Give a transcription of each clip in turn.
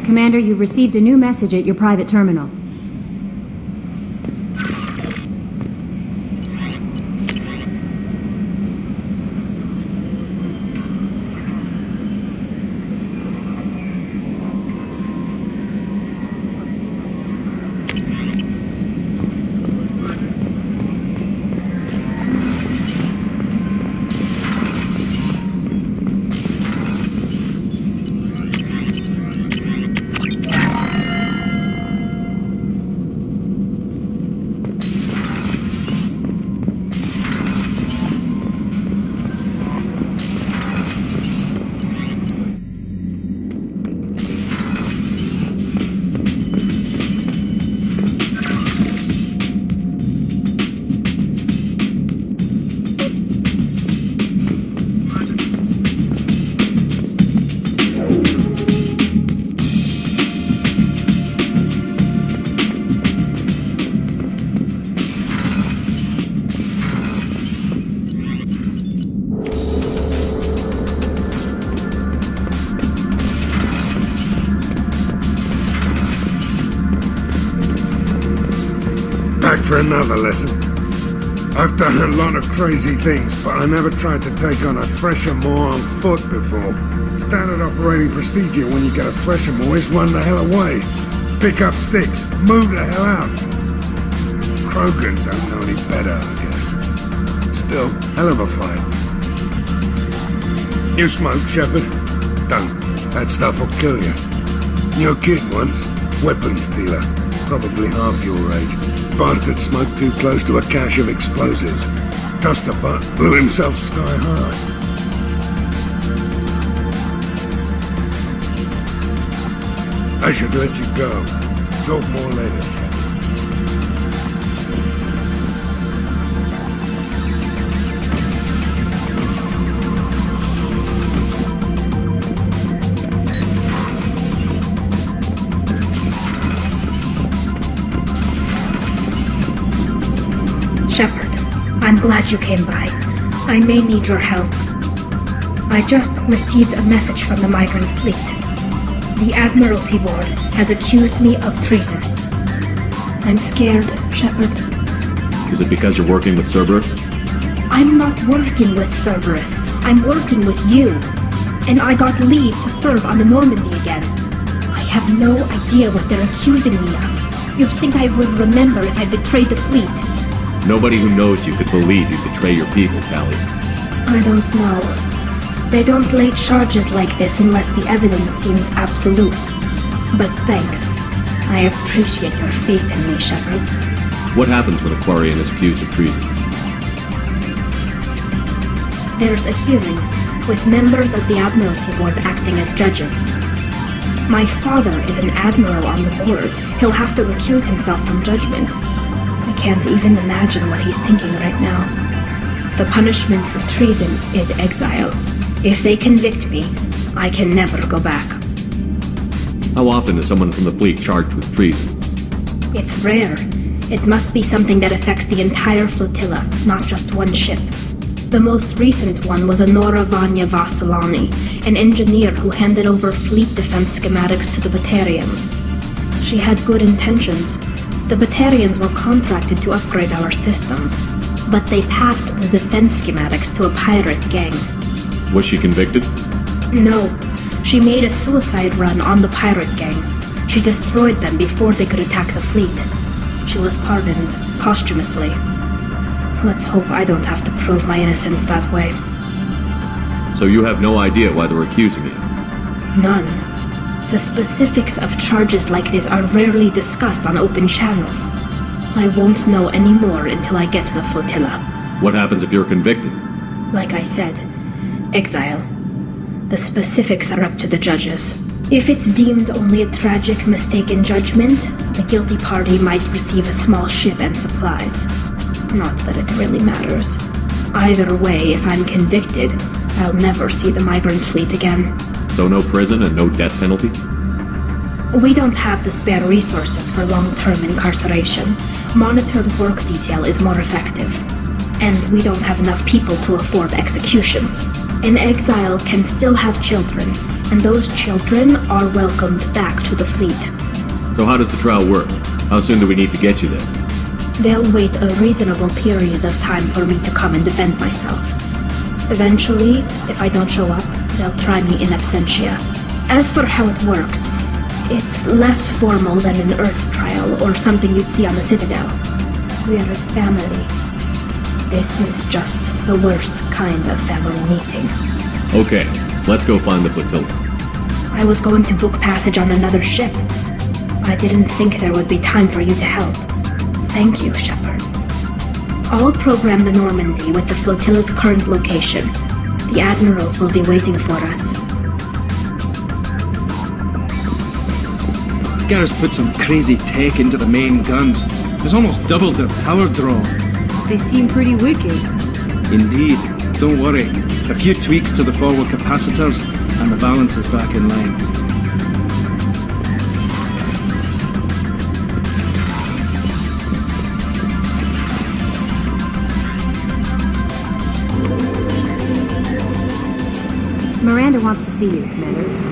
Commander, you've received a new message at your private terminal. For another lesson. I've done a lot of crazy things, but I never tried to take on a Threshamore on foot before. Standard operating procedure when you get a Threshamore is run the hell away. Pick up sticks, move the hell out. Krogan don't know any better, I guess. Still, hell of a fight. You smoke, Shepard? Don't. That stuff will kill you. Your kid once, weapons dealer, probably half your age. Bastard smoked too close to a cache of explosives. Tossed a butt, blew himself sky high. I should let you go. Talk more later, Shepard. Shepard, I'm glad you came by. I may need your help. I just received a message from the Migrant Fleet. The Admiralty Board has accused me of treason. I'm scared, Shepard. Is it because you're working with Cerberus? I'm not working with Cerberus. I'm working with you. And I got leave to serve on the Normandy again. I have no idea what they're accusing me of. You'd think I would remember if I betrayed the fleet. Nobody who knows you could believe you betray your people, Tali. I don't know. They don't lay charges like this unless the evidence seems absolute. But thanks. I appreciate your faith in me, Shepard. What happens when a Quarian is accused of treason? There's a hearing, with members of the Admiralty Board acting as judges. My father is an admiral on the board. He'll have to recuse himself from judgment. I can't even imagine what he's thinking right now. The punishment for treason is exile. If they convict me, I can never go back. How often is someone from the fleet charged with treason? It's rare. It must be something that affects the entire flotilla, not just one ship. The most recent one was Anora Vanya Vassilani, an engineer who handed over fleet defense schematics to the Batarians. She had good intentions. The Batarians were contracted to upgrade our systems, but they passed the defense schematics to a pirate gang. Was she convicted? No. She made a suicide run on the pirate gang. She destroyed them before they could attack the fleet. She was pardoned, posthumously. Let's hope I don't have to prove my innocence that way. So you have no idea why they're accusing you? None. The specifics of charges like this are rarely discussed on open channels. I won't know any more until I get to the flotilla. What happens if you're convicted? Like I said, exile. The specifics are up to the judges. If it's deemed only a tragic mistake in judgment, the guilty party might receive a small ship and supplies. Not that it really matters. Either way, if I'm convicted, I'll never see the Migrant Fleet again. So no prison and no death penalty? We don't have the spare resources for long-term incarceration. Monitored work detail is more effective. And we don't have enough people to afford executions. An exile can still have children, and those children are welcomed back to the fleet. So how does the trial work? How soon do we need to get you there? They'll wait a reasonable period of time for me to come and defend myself. Eventually, if I don't show up, they'll try me in absentia. As for how it works, it's less formal than an Earth trial or something you'd see on the Citadel. We're a family. This is just the worst kind of family meeting. Okay, let's go find the flotilla. I was going to book passage on another ship. I didn't think there would be time for you to help. Thank you, Shepard. I'll program the Normandy with the flotilla's current location. The admirals will be waiting for us. Garrus put some crazy tech into the main guns. It's almost doubled their power draw. They seem pretty wicked. Indeed. Don't worry. A few tweaks to the forward capacitors, and the balance is back in line. Miranda wants to see you, Commander.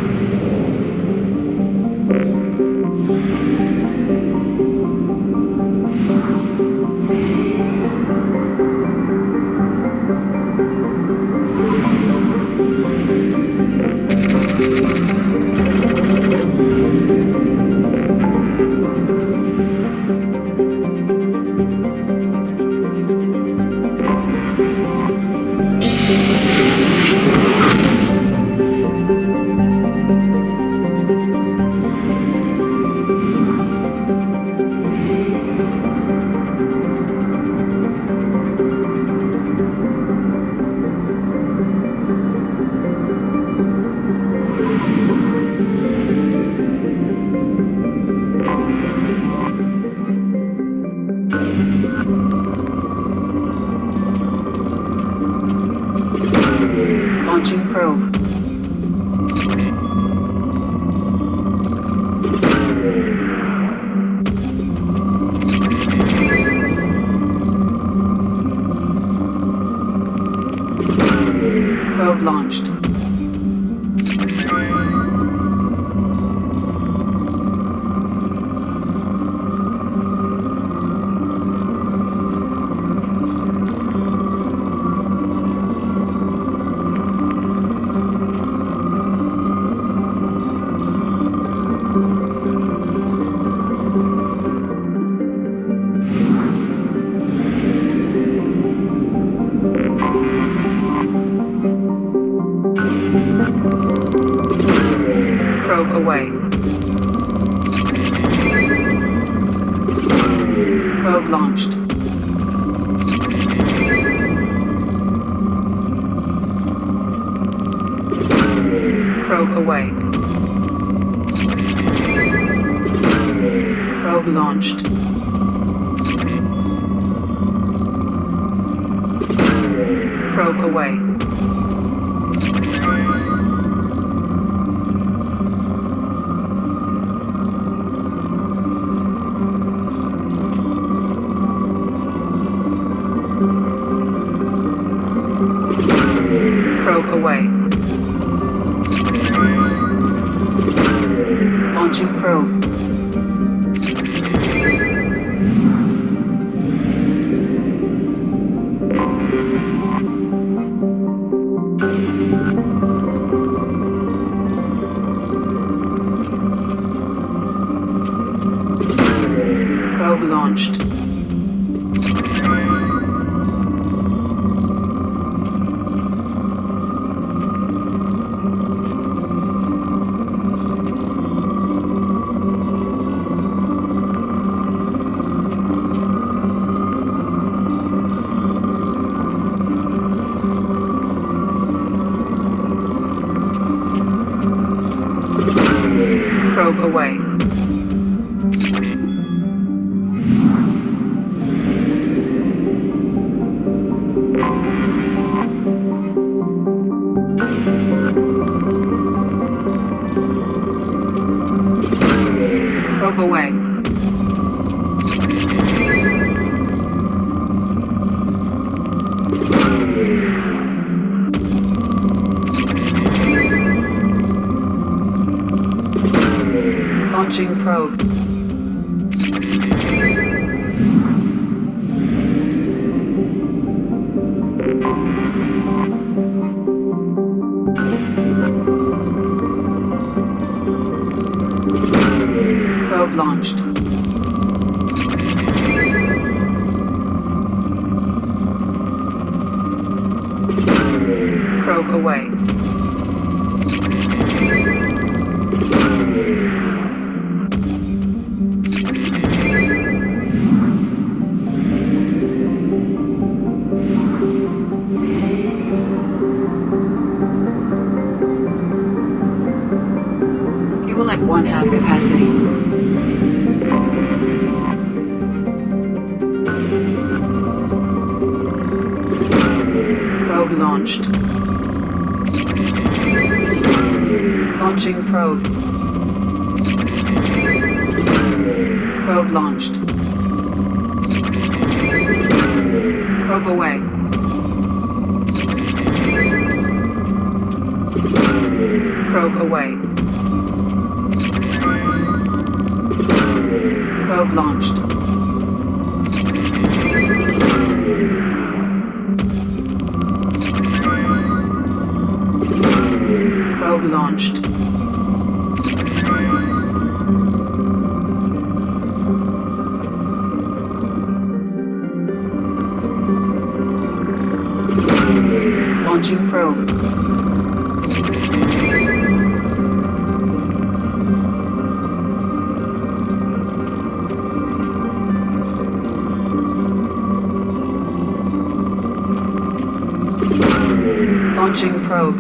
Launching probe. Probe launched. Probe away. Probe launched. Probe away. Probe launched. Probe away. Probe away. Launching probe. Probe launched. Probe away. Probe away. Launching probe. Probe launched. Probe away. Fuel at 1/2 capacity. Probe launched. Launching probe. Probe launched. Probe away. Probe away. Probe launched. Probe launched. Launching probe. Launching probe.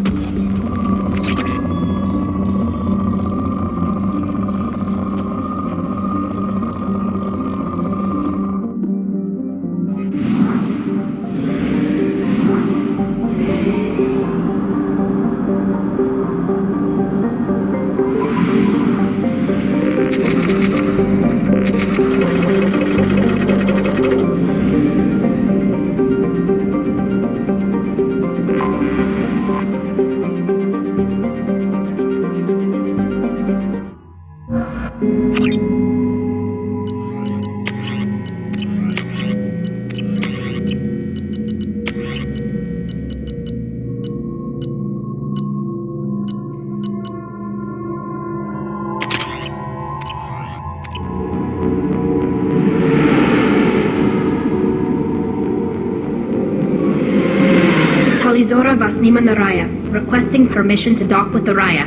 Tali'Zorah Vasnima Rayya, requesting permission to dock with the Rayya.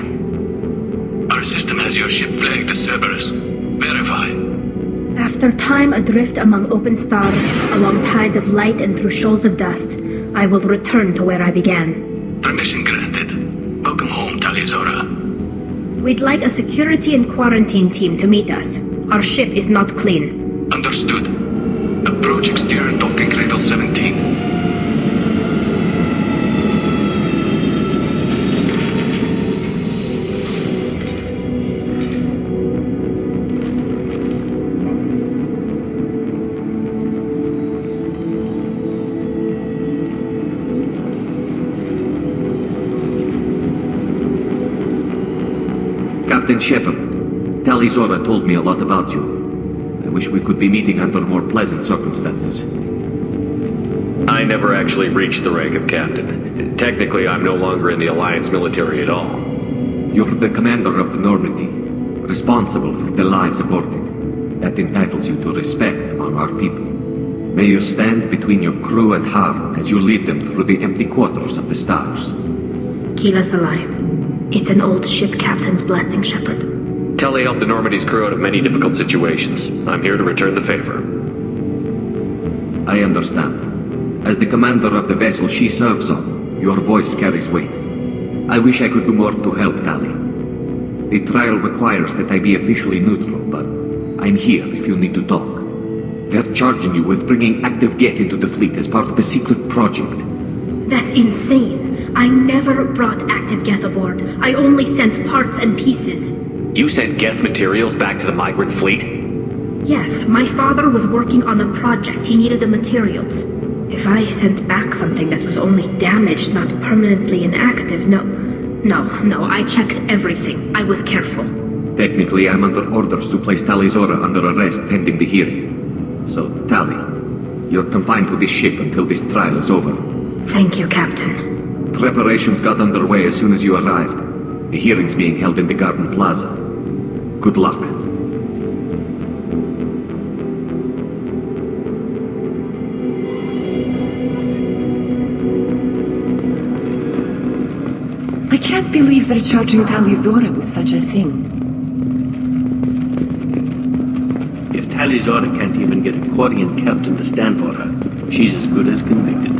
Our system has your ship flagged as Cerberus. Verify. After time adrift among open stars, along tides of light and through shoals of dust, I will return to where I began. Permission granted. Welcome home, Tali'Zorah. We'd like a security and quarantine team to meet us. Our ship is not clean. Understood. Approach exterior docking cradle 17. Captain Shepard, Tali'Zorah told me a lot about you. I wish we could be meeting under more pleasant circumstances. I never actually reached the rank of captain. Technically, I'm no longer in the Alliance military at all. You're the commander of the Normandy, responsible for the lives aborted. That entitles you to respect among our people. May you stand between your crew and harm as you lead them through the empty quarters of the stars. Kila Salai. It's an old ship captain's blessing, Shepard. Tali helped the Normandy's crew out of many difficult situations. I'm here to return the favor. I understand. As the commander of the vessel she serves on, your voice carries weight. I wish I could do more to help Tali. The trial requires that I be officially neutral, but I'm here if you need to talk. They're charging you with bringing active Geth into the fleet as part of a secret project. That's insane. I never brought active Geth aboard. I only sent parts and pieces. You sent Geth materials back to the Migrant Fleet? Yes, my father was working on a project. He needed the materials. If I sent back something that was only damaged, not permanently inactive, no, I checked everything. I was careful. Technically, I'm under orders to place Tali'Zorah under arrest pending the hearing. So, Tali, you're confined to this ship until this trial is over. Thank you, Captain. Preparations got underway as soon as you arrived. The hearing's being held in the Garden Plaza. Good luck. I can't believe they're charging Tali'Zorah with such a thing. If Tali'Zorah can't even get a Quarian captain to stand for her, she's as good as convicted.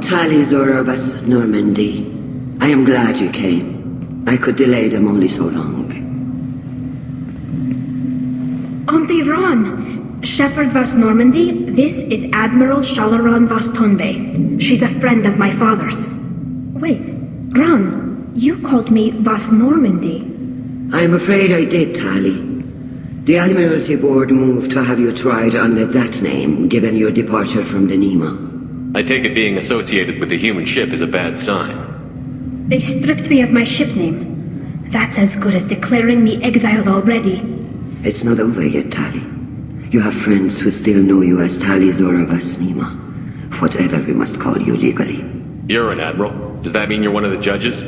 Tali'Zorah of us, Normandy. I am glad you came. I could delay them only so long. Auntie Ron! Shepard Vas Normandy, this is Admiral Shala'Raan Vas Tonbe. She's a friend of my father's. Wait, Ron, you called me Vas Normandy. I'm afraid I did, Tali. The Admiralty Board moved to have you tried under that name, given your departure from the Nima. I take it being associated with the human ship is a bad sign. They stripped me of my ship name. That's as good as declaring me exiled already. It's not over yet, Tali. You have friends who still know you as Tali'Zorah Vas Nima. Whatever we must call you legally. You're an admiral. Does that mean you're one of the judges?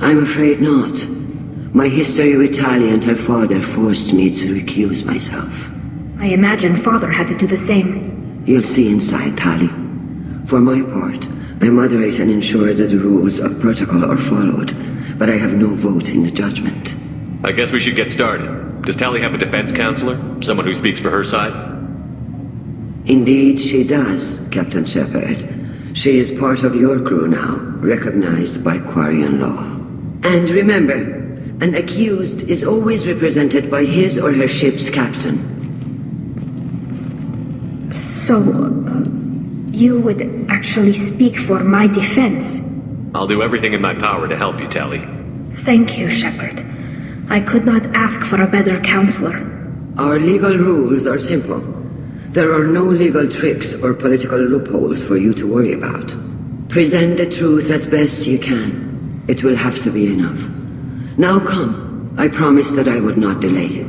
I'm afraid not. My history with Tali and her father forced me to recuse myself. I imagine father had to do the same. You'll see inside, Tali. For my part, I moderate and ensure that the rules of protocol are followed, but I have no vote in the judgment. I guess we should get started. Does Tali have a defense counselor? Someone who speaks for her side? Indeed, she does, Captain Shepard. She is part of your crew now, recognized by Quarian law. And remember, an accused is always represented by his or her ship's captain. So, you would actually speak for my defense? I'll do everything in my power to help you, Tali. Thank you, Shepard. I could not ask for a better counselor. Our legal rules are simple. There are no legal tricks or political loopholes for you to worry about. Present the truth as best you can. It will have to be enough. Now come. I promised that I would not delay you.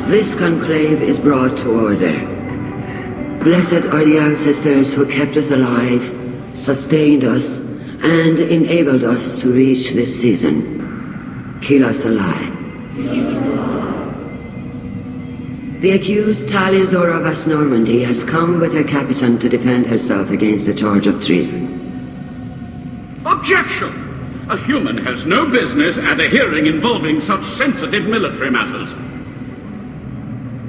This conclave is brought to order. Blessed are the ancestors who kept us alive, sustained us, and enabled us to reach this season. Kila Salai. The accused Tali'Zorah Vas Normandy has come with her captain to defend herself against the charge of treason. Objection! A human has no business at a hearing involving such sensitive military matters.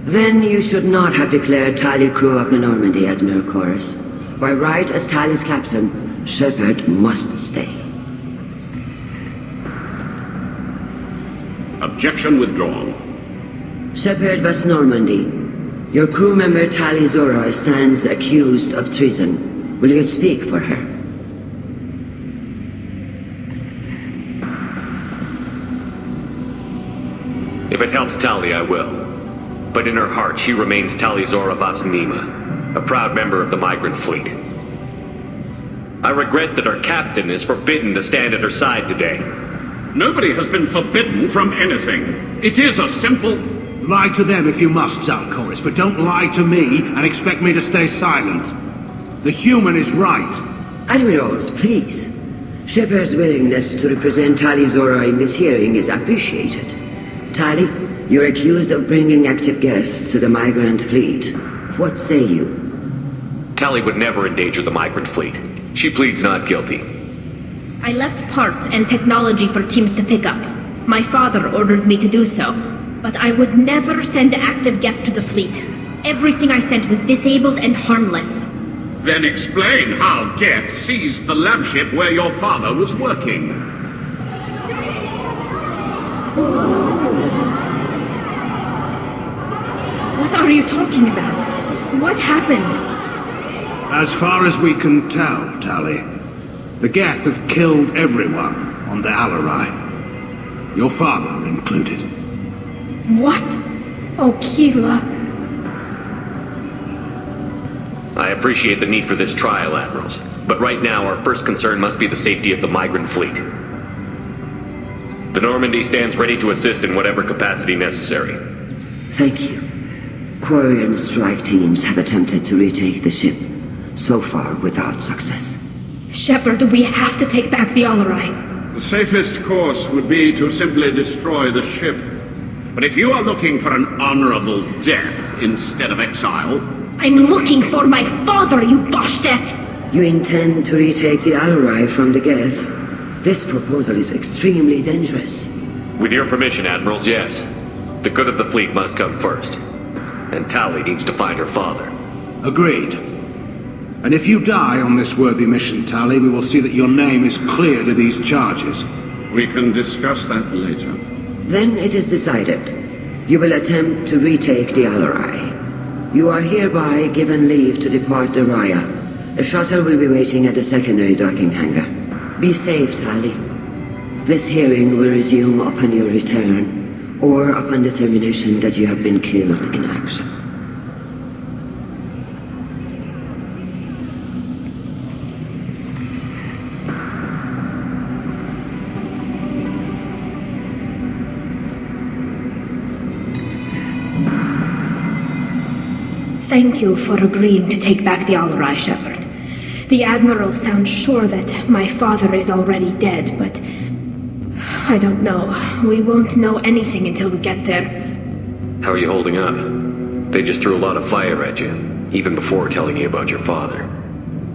Then you should not have declared Tali crew of the Normandy, Admiral Chorus. By right as Tali's captain, Shepard must stay. Objection withdrawn. Shepard Vas Normandy, your crew member Tali'Zorah stands accused of treason. Will you speak for her? If it helps Tali, I will. But in her heart, she remains Tali'Zorah Vas Nima, a proud member of the Migrant Fleet. I regret that our captain is forbidden to stand at her side today. Nobody has been forbidden from anything. It is a simple... Lie to them if you must, Chorus, but don't lie to me and expect me to stay silent. The human is right. Admirals, please. Shepard's willingness to represent Tali'Zorah in this hearing is appreciated. Tali, you're accused of bringing active guests to the Migrant Fleet. What say you? Tali would never endanger the Migrant Fleet. She pleads not guilty. I left parts and technology for teams to pick up. My father ordered me to do so, but I would never send active Geth to the fleet. Everything I sent was disabled and harmless. Then explain how Geth seized the lab ship where your father was working. What are you talking about? What happened? As far as we can tell, Tali, the Geth have killed everyone on the Alarei. Your father included. What? Oh, Keela. I appreciate the need for this trial, Admirals. But right now, our first concern must be the safety of the Migrant Fleet. The Normandy stands ready to assist in whatever capacity necessary. Thank you. Quarry and strike teams have attempted to retake the ship, so far without success. Shepard, we have to take back the Alarei. The safest course would be to simply destroy the ship. But if you are looking for an honorable death instead of exile... I'm looking for my father, you bastet! You intend to retake the Alarei from the Geth? This proposal is extremely dangerous. With your permission, Admirals, yes. The good of the fleet must come first. And Tali needs to find her father. Agreed. And if you die on this worthy mission, Tali, we will see that your name is cleared of these charges. We can discuss that later. Then it is decided. You will attempt to retake the Alarei. You are hereby given leave to depart the Rayya. A shuttle will be waiting at the secondary docking hangar. Be safe, Tali. This hearing will resume upon your return, or upon determination that you have been killed in action. Thank you for agreeing to take back the Alarei, Shepard. The Admirals sound sure that my father is already dead, but... I don't know. We won't know anything until we get there. How are you holding up? They just threw a lot of fire at you, even before telling you about your father.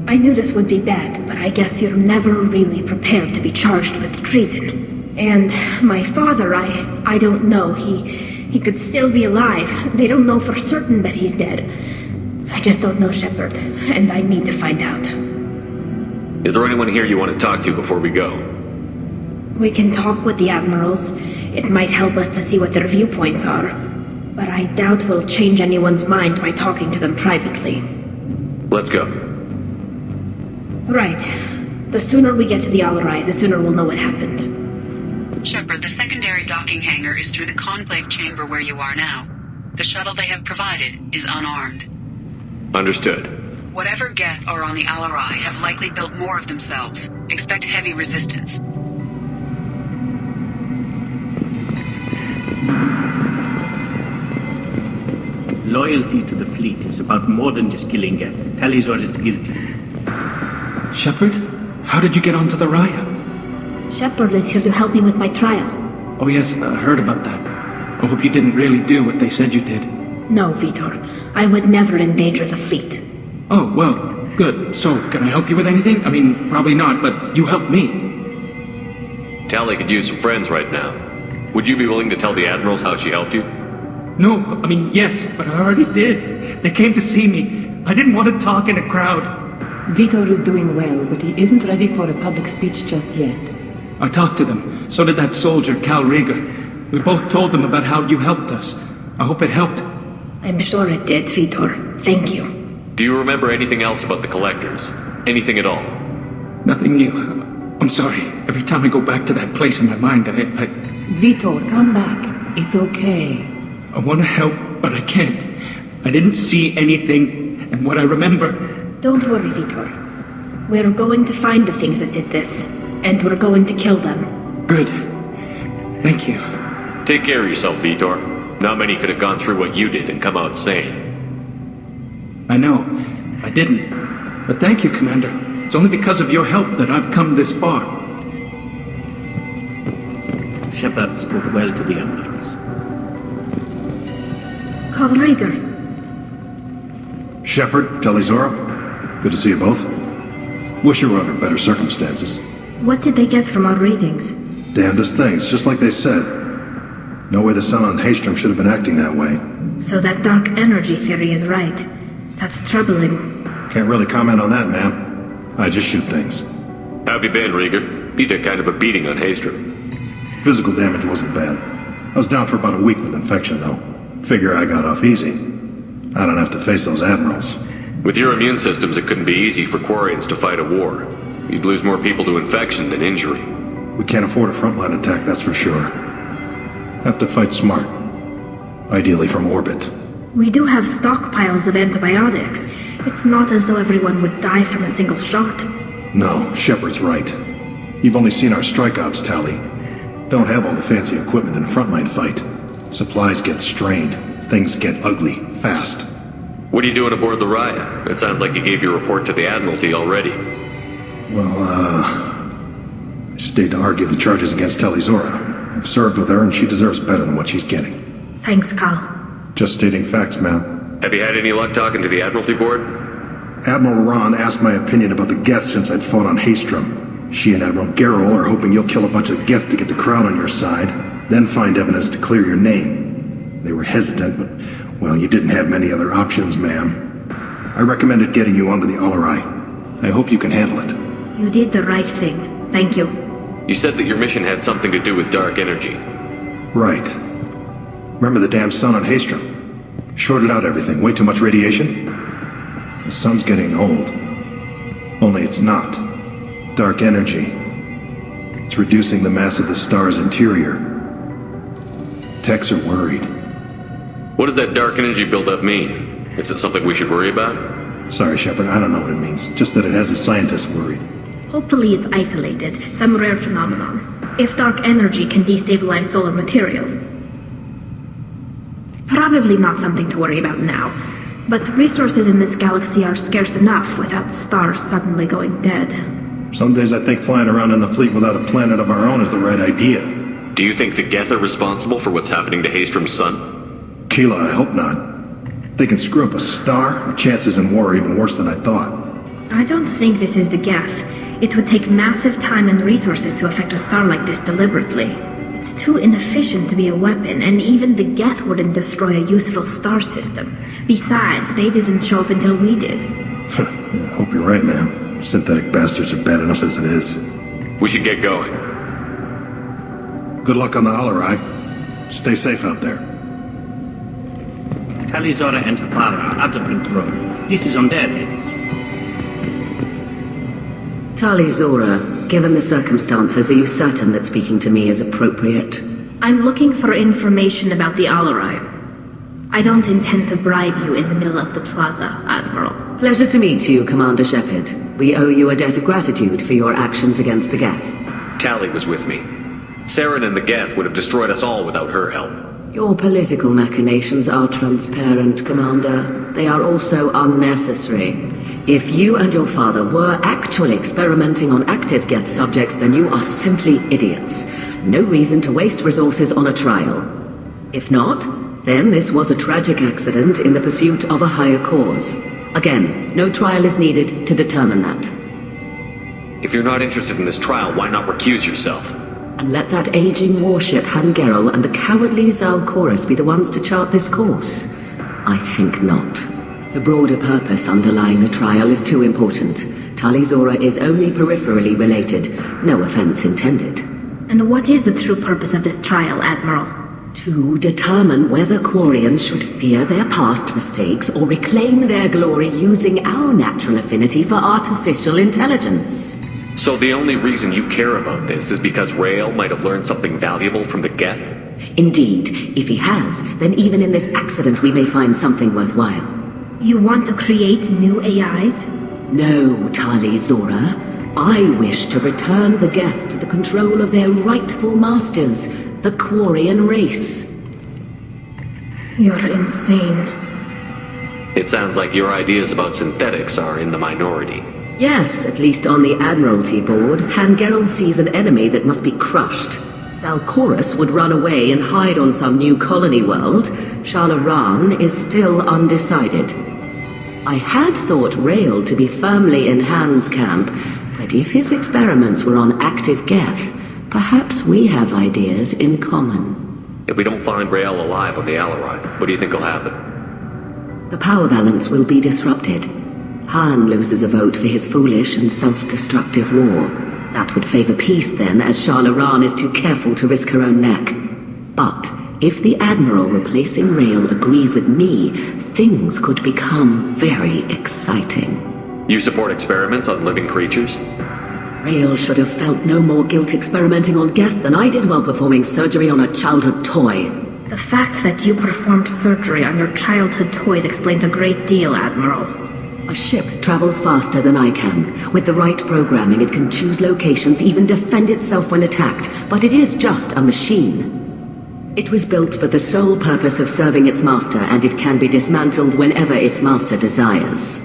I knew this would be bad, but I guess you're never really prepared to be charged with treason. And my father, I don't know. He could still be alive. They don't know for certain that he's dead. I just don't know, Shepard, and I need to find out. Is there anyone here you want to talk to before we go? We can talk with the Admirals. It might help us to see what their viewpoints are. But I doubt we'll change anyone's mind by talking to them privately. Let's go. Right. The sooner we get to the Alarei, the sooner we'll know what happened. Shepard, the secondary docking hangar is through the conclave chamber where you are now. The shuttle they have provided is unarmed. Understood. Whatever Geth are on the Alarei have likely built more of themselves. Expect heavy resistance. Loyalty to the fleet is about more than just killing Geth. Tali'Zorah is guilty. Shepard? How did you get onto the Rayya? Shepard is here to help me with my trial. Oh yes, I heard about that. I hope you didn't really do what they said you did. No, Veetor. I would never endanger the fleet. Oh, well, good. So, can I help you with anything? I mean, probably not, but you helped me. Tali could use some friends right now. Would you be willing to tell the Admirals how she helped you? No, I mean, yes, but I already did. They came to see me. I didn't want to talk in a crowd. Veetor is doing well, but he isn't ready for a public speech just yet. I talked to them. So did that soldier, Kal'Reegar. We both told them about how you helped us. I hope it helped. I'm sure it did, Veetor. Thank you. Do you remember anything else about the Collectors? Anything at all? Nothing new. I'm sorry. Every time I go back to that place in my mind, I... Veetor, come back. It's okay. I want to help, but I can't. I didn't see anything, and what I remember... Don't worry, Veetor. We're going to find the things that did this, and we're going to kill them. Good. Thank you. Take care of yourself, Veetor. Not many could have gone through what you did and come out sane. I know. I didn't. But thank you, Commander. It's only because of your help that I've come this far. Shepard spoke well to the Admirals. Kal'Reegar. Shepard, Tali'Zorah. Good to see you both. Wish you were under better circumstances. What did they get from our readings? Damnedest things, just like they said. No way the sun on Haestrom should have been acting that way. So that dark energy theory is right. That's troubling. Can't really comment on that, ma'am. I just shoot things. How have you been, Rayya? You took kind of a beating on Haestrom. Physical damage wasn't bad. I was down for about a week with infection, though. Figure I got off easy. I don't have to face those admirals. With your immune systems, it couldn't be easy for Quarians to fight a war. You'd lose more people to infection than injury. We can't afford a frontline attack, that's for sure. Have to fight smart. Ideally from orbit. We do have stockpiles of antibiotics. It's not as though everyone would die from a single shot. No, Shepard's right. You've only seen our strike ops, Tali. Don't have all the fancy equipment in a frontline fight. Supplies get strained. Things get ugly, fast. What are you doing aboard the Rayya? It sounds like you gave your report to the Admiralty already. Well, I stayed to argue the charges against Tali'Zorah. I've served with her and she deserves better than what she's getting. Thanks, Kal. Just stating facts, ma'am. Have you had any luck talking to the Admiralty board? Admiral Raan asked my opinion about the Geth since I'd fought on Haestrom. She and Admiral Gerrel are hoping you'll kill a bunch of Geth to get the crowd on your side, then find evidence to clear your name. They were hesitant, but, well, you didn't have many other options, ma'am. I recommended getting you onto the Alarei. I hope you can handle it. You did the right thing. Thank you. You said that your mission had something to do with dark energy. Right. Remember the damn sun on Haestrom? Shorted out everything. Way too much radiation? The sun's getting old. Only it's not. Dark energy. It's reducing the mass of the star's interior. Techs are worried. What does that dark energy buildup mean? Is it something we should worry about? Sorry, Shepard, I don't know what it means. Just that it has the scientists worried. Hopefully it's isolated, some rare phenomenon. If dark energy can destabilize solar material. Probably not something to worry about now. But resources in this galaxy are scarce enough without stars suddenly going dead. Some days I think flying around in the fleet without a planet of our own is the right idea. Do you think the Geth are responsible for what's happening to Haestrom's sun? Keela, I hope not. They can screw up a star, our chances in war are even worse than I thought. I don't think this is the Geth. It would take massive time and resources to affect a star like this deliberately. It's too inefficient to be a weapon, and even the Geth wouldn't destroy a useful star system. Besides, they didn't show up until we did. I hope you're right, ma'am. Synthetic bastards are bad enough as it is. We should get going. Good luck on the Alarei. Stay safe out there. Tali'Zorah and her father are out of control. This is on their heads. Tali'Zorah, given the circumstances, are you certain that speaking to me is appropriate? I'm looking for information about the Alarei. I don't intend to bribe you in the middle of the plaza, Admiral. Pleasure to meet you, Commander Shepard. We owe you a debt of gratitude for your actions against the Geth. Tali was with me. Saren and the Geth would have destroyed us all without her help. Your political machinations are transparent, Commander. They are also unnecessary. If you and your father were actually experimenting on active Geth subjects, then you are simply idiots. No reason to waste resources on a trial. If not, then this was a tragic accident in the pursuit of a higher cause. Again, no trial is needed to determine that. If you're not interested in this trial, why not recuse yourself? And let that aging warship Han Gerrel and the cowardly Zal'Koris be the ones to chart this course? I think not. The broader purpose underlying the trial is too important. Tali'Zorah is only peripherally related. No offense intended. And what is the true purpose of this trial, Admiral? To determine whether Quarians should fear their past mistakes or reclaim their glory using our natural affinity for artificial intelligence. So the only reason you care about this is because Rael might have learned something valuable from the Geth? Indeed. If he has, then even in this accident we may find something worthwhile. You want to create new AIs? No, Tali'Zorah. I wish to return the Geth to the control of their rightful masters, the Quarian race. You're insane. It sounds like your ideas about synthetics are in the minority. Yes, at least on the Admiralty board, Han Gerrel sees an enemy that must be crushed. Zal'Koris would run away and hide on some new colony world. Shala'Raan is still undecided. I had thought Rael to be firmly in Han's camp, but But if his experiments were on active Geth, perhaps we have ideas in common. If we don't find Rael alive on the Alarei, what do you think will happen? The power balance will be disrupted. Han loses a vote for his foolish and self-destructive war. That would favor peace then, as Shala'Raan is too careful to risk her own neck. But if the Admiral replacing Rael agrees with me, things could become very exciting. You support experiments on living creatures? Rael should have felt no more guilt experimenting on Geth than I did while performing surgery on a childhood toy. The fact that you performed surgery on your childhood toys explains a great deal, Admiral. A ship travels faster than I can. With the right programming, it can choose locations, even defend itself when attacked. But it is just a machine. It was built for the sole purpose of serving its master, and it can be dismantled whenever its master desires.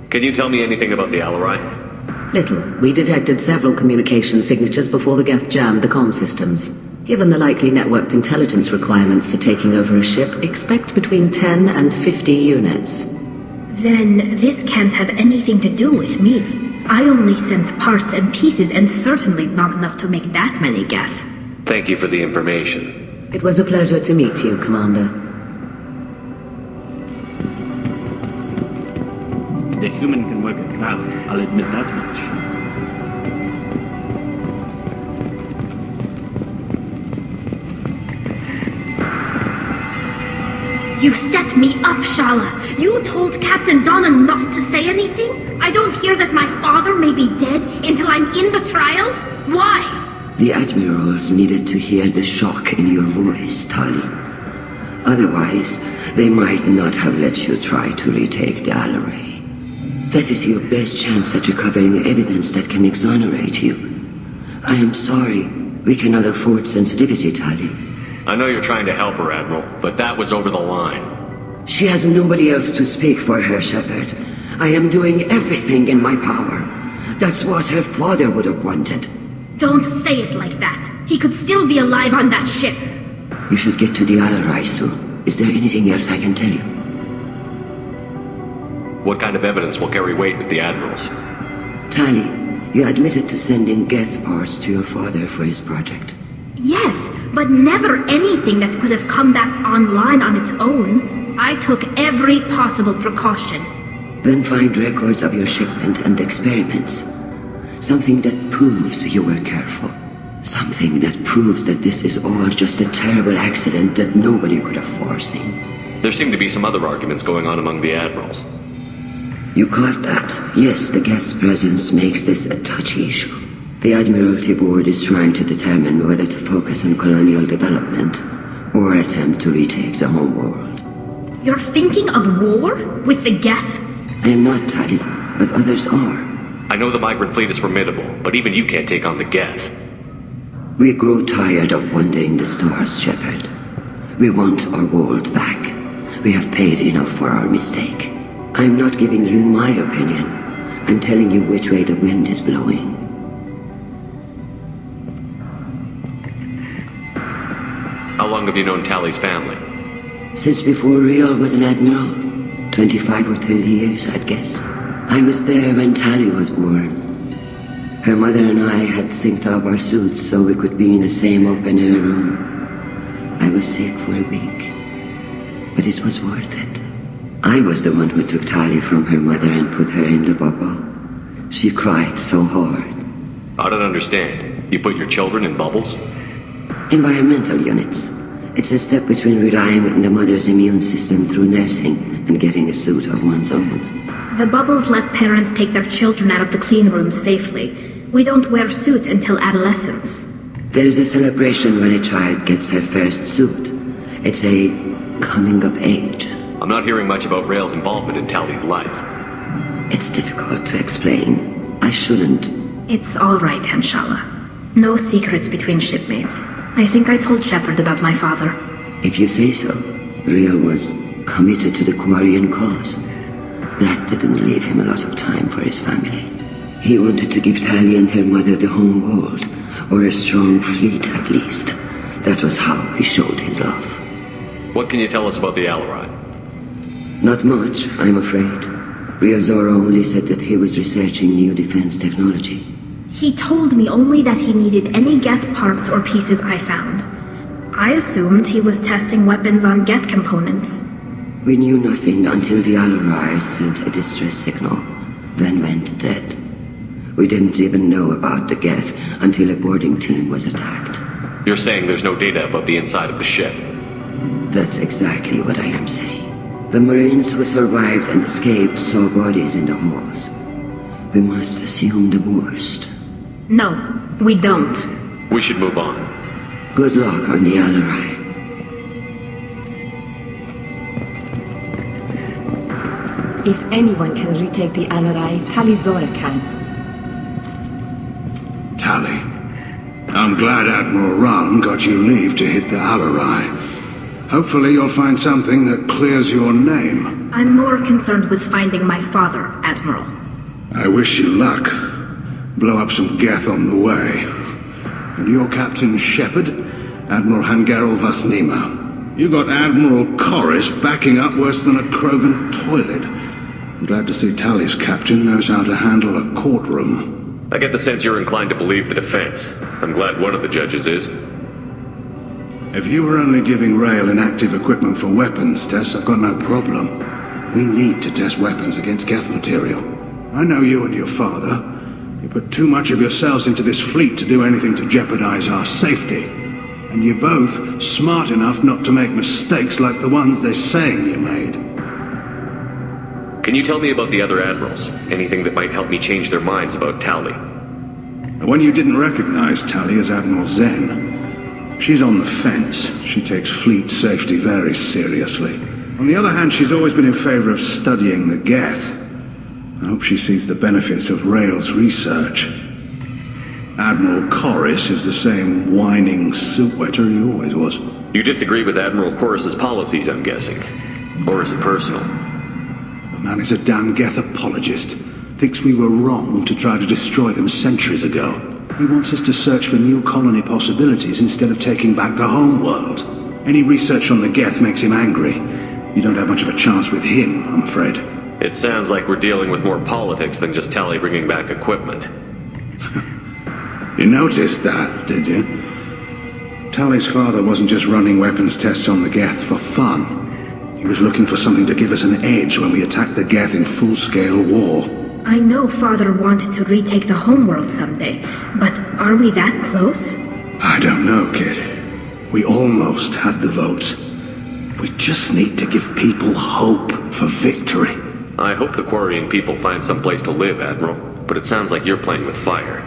Can you tell me anything about the Alarei? Little. We detected several communication signatures before the Geth jammed the comm systems. Given the likely networked intelligence requirements for taking over a ship, expect between 10 and 50 units. Then this can't have anything to do with me. I only sent parts and pieces, and certainly not enough to make that many Geth. Thank you for the information. It was a pleasure to meet you, Commander. The human can work a crowd, I'll admit that much. You set me up, Shala! You told Captain Donna not to say anything? I don't hear that my father may be dead until I'm in the trial? Why? The Admirals needed to hear the shock in your voice, Tali. Otherwise, they might not have let you try to retake the Alarei. That is your best chance at recovering evidence that can exonerate you. I am sorry. We cannot afford sensitivity, Tali. I know you're trying to help her, Admiral, but that was over the line. She has nobody else to speak for her, Shepard. I am doing everything in my power. That's what her father would have wanted. Don't say it like that. He could still be alive on that ship. You should get to the Alarei soon. Is there anything else I can tell you? What kind of evidence will carry weight with the Admirals? Tali, you admitted to sending Geth parts to your father for his project. Yes, but never anything that could have come back online on its own. I took every possible precaution. Then find records of your shipment and experiments. Something that proves you were careful. Something that proves that this is all just a terrible accident that nobody could have foreseen. There seem to be some other arguments going on among the Admirals. You caught that? Yes, the Geth's presence makes this a touchy issue. The Admiralty Board is trying to determine whether to focus on colonial development or attempt to retake the home world. You're thinking of war? With the Geth? I am not, Tali, but others are. I know the Migrant Fleet is formidable, but even you can't take on the Geth. We grow tired of wandering the stars, Shepard. We want our world back. We have paid enough for our mistake. I'm not giving you my opinion. I'm telling you which way the wind is blowing. How long have you known Tali's family? Since before Rael was an admiral. 25 or 30 years, I'd guess. I was there when Tali was born. Her mother and I had synced up our suits so we could be in the same open-air room. I was sick for a week, but it was worth it. I was the one who took Tali from her mother and put her in the bubble. She cried so hard. I don't understand. You put your children in bubbles? Environmental units. It's a step between relying on the mother's immune system through nursing and getting a suit of one's own. The bubbles let parents take their children out of the clean rooms safely. We don't wear suits until adolescence. There is a celebration when a child gets her first suit. It's a coming of age. I'm not hearing much about Rael's involvement in Tali's life. It's difficult to explain. I shouldn't. It's all right, Anshala. No secrets between shipmates. I think I told Shepard about my father. If you say so. Rael was committed to the Quarian cause. That didn't leave him a lot of time for his family. He wanted to give Tali and her mother the home world, or a strong fleet at least. That was how he showed his love. What can you tell us about the Alarei? Not much, I'm afraid. Rael'Zorah only said that he was researching new defense technology. He told me only that he needed any Geth parts or pieces I found. I assumed he was testing weapons on Geth components. We knew nothing until the Alarei sent a distress signal, then went dead. We didn't even know about the Geth until a boarding team was attacked. You're saying there's no data about the inside of the ship? That's exactly what I am saying. The Marines who survived and escaped saw bodies in the halls. We must assume the worst. No, we don't. We should move on. Good luck on the Alarei. If anyone can retake the Alarei, Tali'Zorah can. Tali, I'm glad Admiral Raan got you leave to hit the Alarei. Hopefully you'll find something that clears your name. I'm more concerned with finding my father, Admiral. I wish you luck. Blow up some Geth on the way. And your Captain Shepard, Admiral Hangerel Vasnima. You got Admiral Corris backing up worse than a Krogan toilet. I'm glad to see Tali's captain knows how to handle a courtroom. I get the sense you're inclined to believe the defense. I'm glad one of the judges is. If you were only giving Rael inactive equipment for weapons tests, I've got no problem. We need to test weapons against Geth material. I know you and your father. You put too much of yourselves into this fleet to do anything to jeopardize our safety. And you're both smart enough not to make mistakes like the ones they're saying you made. Can you tell me about the other admirals? Anything that might help me change their minds about Tali? The one you didn't recognize, Tali, is Admiral Zen. She's on the fence. She takes fleet safety very seriously. On the other hand, she's always been in favor of studying the Geth. I hope she sees the benefits of Rael's research. Admiral Corris is the same whining soup-wetter he always was. You disagree with Admiral Corris's policies, I'm guessing. Or is it personal? The man is a damn Geth apologist. Thinks we were wrong to try to destroy them centuries ago. He wants us to search for new colony possibilities instead of taking back the home world. Any research on the Geth makes him angry. You don't have much of a chance with him, I'm afraid. It sounds like we're dealing with more politics than just Tali bringing back equipment. You noticed that, did you? Tali's father wasn't just running weapons tests on the Geth for fun. He was looking for something to give us an edge when we attacked the Geth in full-scale war. I know Father wanted to retake the homeworld someday, but are we that close? I don't know, kid. We almost had the votes. We just need to give people hope for victory. I hope the Quarian people find some place to live, Admiral, but it sounds like you're playing with fire.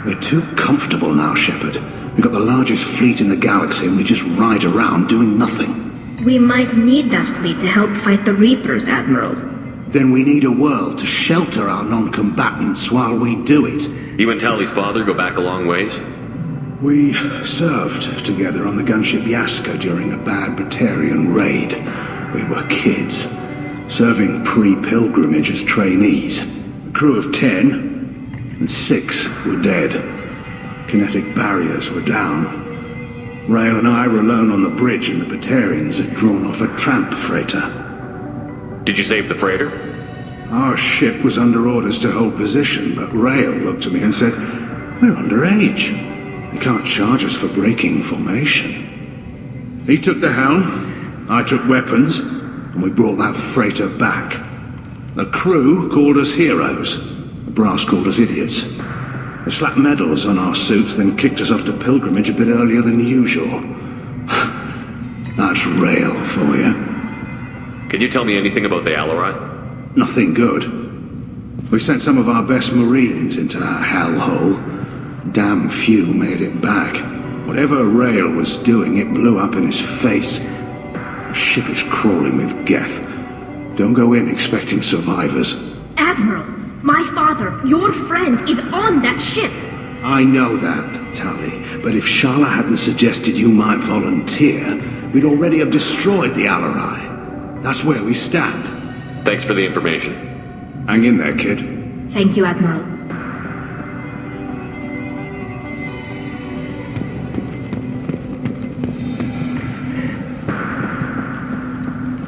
We're too comfortable now, Shepard. We've got the largest fleet in the galaxy and we just ride around doing nothing. We might need that fleet to help fight the Reapers, Admiral. Then we need a world to shelter our non-combatants while we do it. You and Tali's father go back a long ways? We served together on the gunship Yaska during a bad Batarian raid. We were kids, serving pre-pilgrimage as trainees. A crew of 10, and 6 were dead. Kinetic barriers were down. Rael and I were alone on the bridge and the Batarians had drawn off a tramp freighter. Did you save the freighter? Our ship was under orders to hold position, but Rael looked at me and said, "We're underage. They can't charge us for breaking formation." He took the helm, I took weapons, and we brought that freighter back. The crew called us heroes. The brass called us idiots. They slapped medals on our suits, then kicked us off to pilgrimage a bit earlier than usual. That's Rael for you. Can you tell me anything about the Alarei? Nothing good. We sent some of our best Marines into that hellhole. Damn few made it back. Whatever Rael was doing, it blew up in his face. The ship is crawling with Geth. Don't go in expecting survivors. Admiral, my father, your friend, is on that ship. I know that, Tali, but if Shala hadn't suggested you might volunteer, we'd already have destroyed the Alarei. That's where we stand. Thanks for the information. Hang in there, kid. Thank you, Admiral.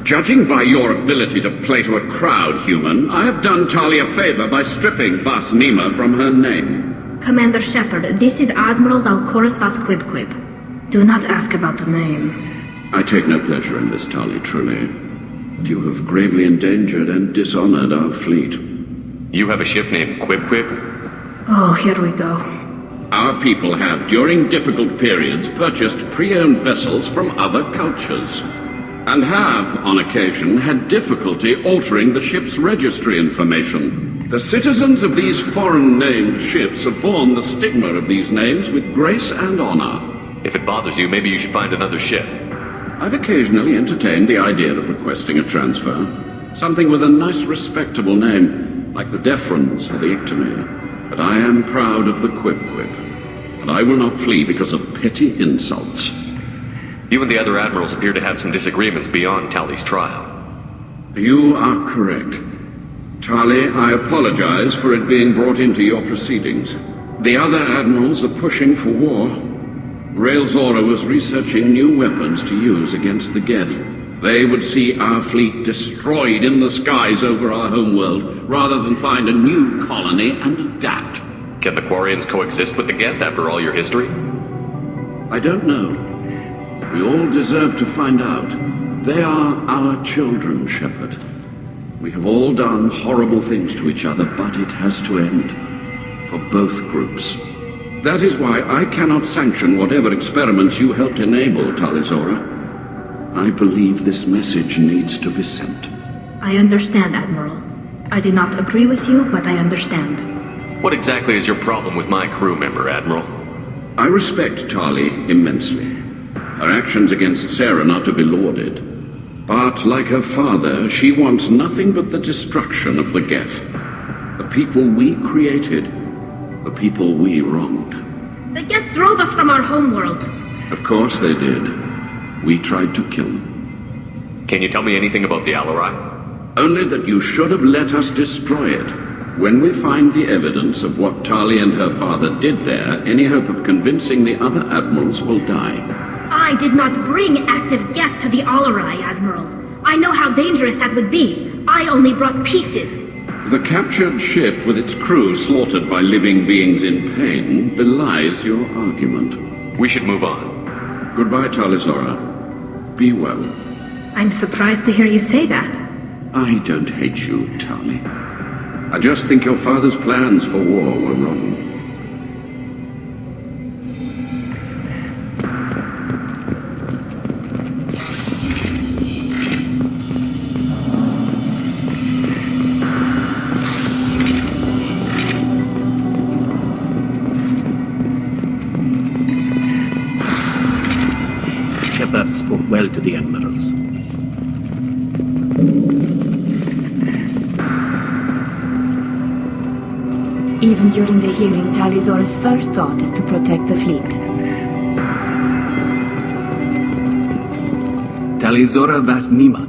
Judging by your ability to play to a crowd, human, I have done Tali a favor by stripping Vas Nima from her name. Commander Shepard, this is Admiral Zal'Koris Vas Quib. Do not ask about the name. I take no pleasure in this, Tali, truly. But you have gravely endangered and dishonored our fleet. You have a ship named Quib? Oh, here we go. Our people have, during difficult periods, purchased pre-owned vessels from other cultures, and have, on occasion, had difficulty altering the ship's registry information. The citizens of these foreign-named ships have borne the stigma of these names with grace and honor. If it bothers you, maybe you should find another ship. I've occasionally entertained the idea of requesting a transfer. Something with a nice, respectable name, like the Defrons or the Ictomy. But I am proud of the Quib, and I will not flee because of petty insults. You and the other admirals appear to have some disagreements beyond Tali's trial. You are correct. Tali, I apologize for it being brought into your proceedings. The other admirals are pushing for war. Rael'Zorah was researching new weapons to use against the Geth. They would see our fleet destroyed in the skies over our homeworld, rather than find a new colony and adapt. Can the Quarians coexist with the Geth after all your history? I don't know. We all deserve to find out. They are our children, Shepard. We have all done horrible things to each other, but it has to end. For both groups. That is why I cannot sanction whatever experiments you helped enable, Tali'Zorah. I believe this message needs to be sent. I understand, Admiral. I do not agree with you, but I understand. What exactly is your problem with my crew member, Admiral? I respect Tali immensely. Her actions against Sarah are not to be lauded. But, like her father, she wants nothing but the destruction of the Geth. The people we created. The people we wronged. The Geth drove us from our homeworld. Of course they did. We tried to kill them. Can you tell me anything about the Alarei? Only that you should have let us destroy it. When we find the evidence of what Tali and her father did there, any hope of convincing the other admirals will die. I did not bring active Geth to the Alarei, Admiral. I know how dangerous that would be. I only brought pieces. The captured ship with its crew slaughtered by living beings in pain belies your argument. We should move on. Goodbye, Tali'Zorah. Be well. I'm surprised to hear you say that. I don't hate you, Tali. I just think your father's plans for war were wrong. Shepard spoke well to the admirals. Even during the hearing, Tali'Zorah's first thought is to protect the fleet. Tali'Zorah Vas Nima.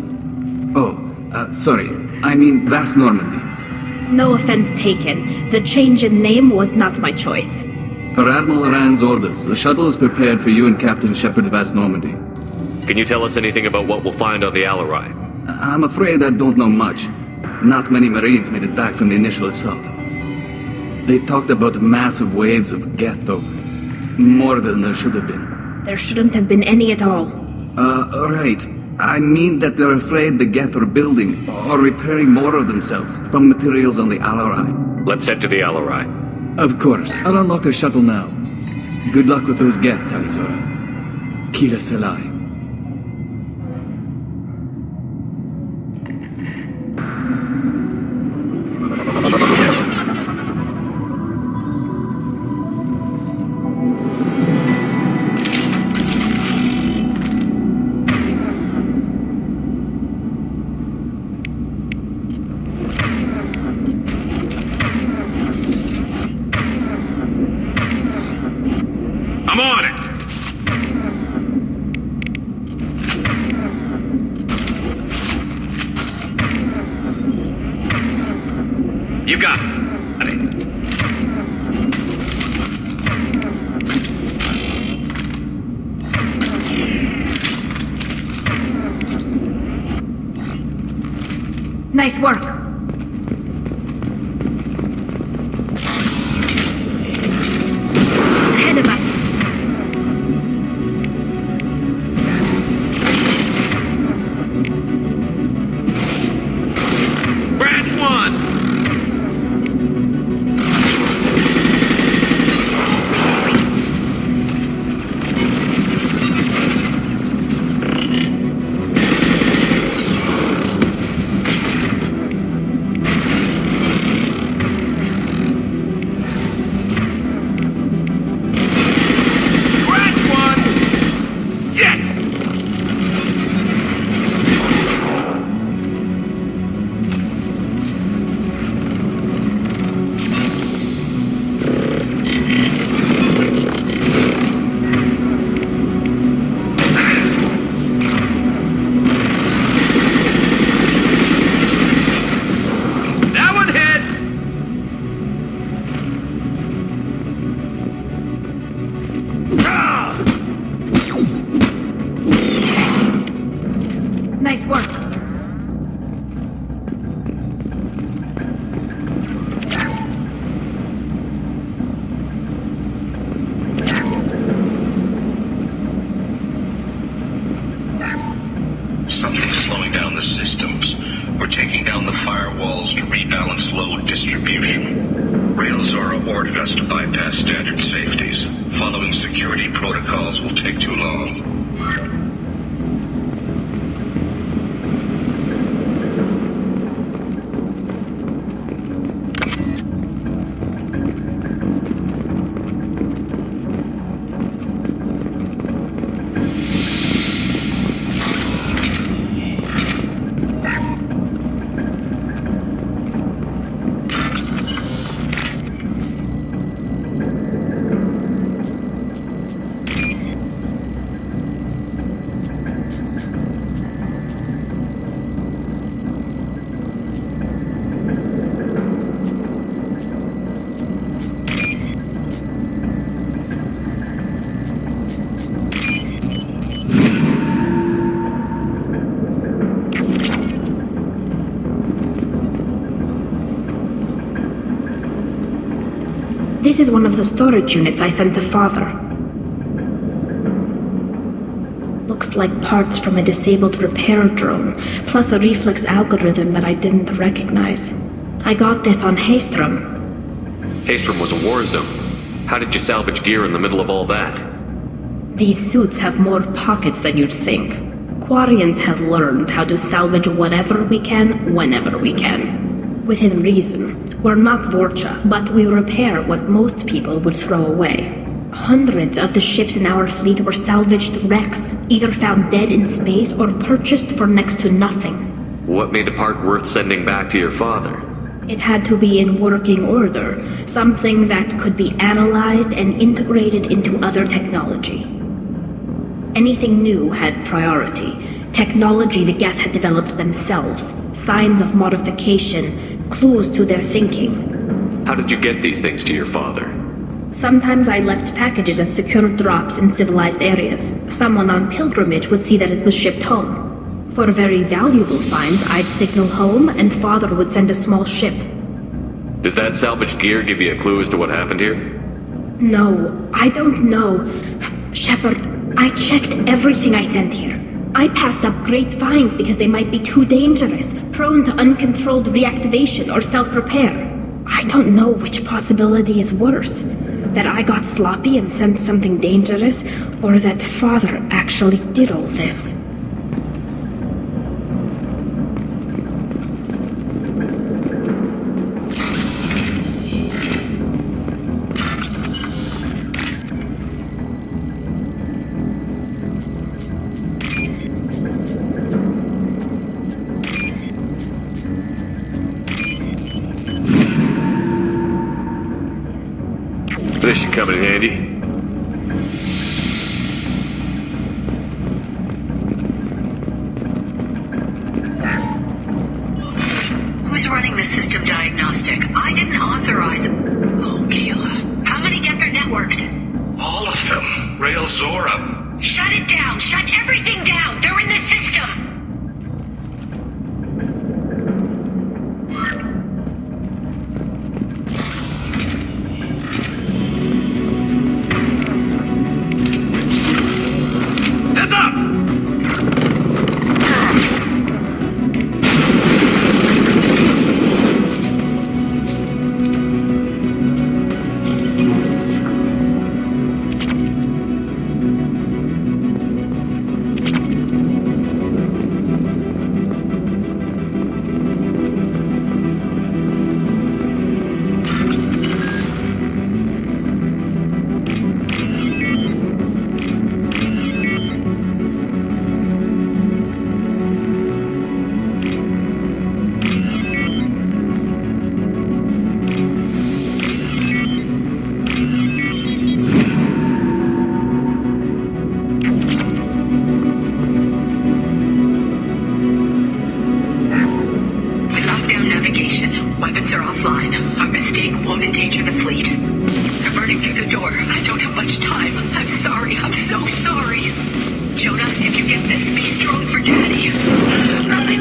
Oh, sorry. I mean Vas Normandy. No offense taken. The change in name was not my choice. Per Admiral Rand's orders, the shuttle is prepared for you and Captain Shepard Vas Normandy. Can you tell us anything about what we'll find on the Alarei? I'm afraid I don't know much. Not many Marines made it back from the initial assault. They talked about massive waves of Geth, though. More than there should have been. There shouldn't have been any at all. Right. I mean that they're afraid the Geth are building or repairing more of themselves from materials on the Alarei. Let's head to the Alarei. Of course. I'll unlock the shuttle now. Good luck with those Geth, Tali'Zorah. Kila Selai. I'm on it! You got it. Nice work. Ahead of us. Branch 1! Nice work. Something's slowing down the systems. We're taking down the firewalls to rebalance load distribution. Rael'Zorah ordered us to bypass standard safeties. Following security protocols will take too long. This is one of the storage units I sent to Father. Looks like parts from a disabled repair drone, plus a reflex algorithm that I didn't recognize. I got this on Haestrom. Haestrom was a war zone. How did you salvage gear in the middle of all that? These suits have more pockets than you'd think. Quarians have learned how to salvage whatever we can, whenever we can. Within reason. We're not Vorcha, but we repair what most people would throw away. Hundreds of the ships in our fleet were salvaged wrecks, either found dead in space or purchased for next to nothing. What made a part worth sending back to your father? It had to be in working order, something that could be analyzed and integrated into other technology. Anything new had priority. Technology the Geth had developed themselves, signs of modification, clues to their thinking. How did you get these things to your father? Sometimes I left packages at secure drops in civilized areas. Someone on pilgrimage would see that it was shipped home. For very valuable finds, I'd signal home, and Father would send a small ship. Does that salvaged gear give you a clue as to what happened here? No, I don't know. Shepard, I checked everything I sent here. I passed up great finds because they might be too dangerous, prone to uncontrolled reactivation or self-repair. I don't know which possibility is worse. That I got sloppy and sent something dangerous, or that Father actually did all this. This should come in handy. Who's running the system diagnostic? I didn't authorize... Oh, Keela. How many Geth are networked? All of them. Rael'Zorah. Shut it down! Shut everything down! They're in the system!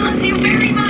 loves you very much.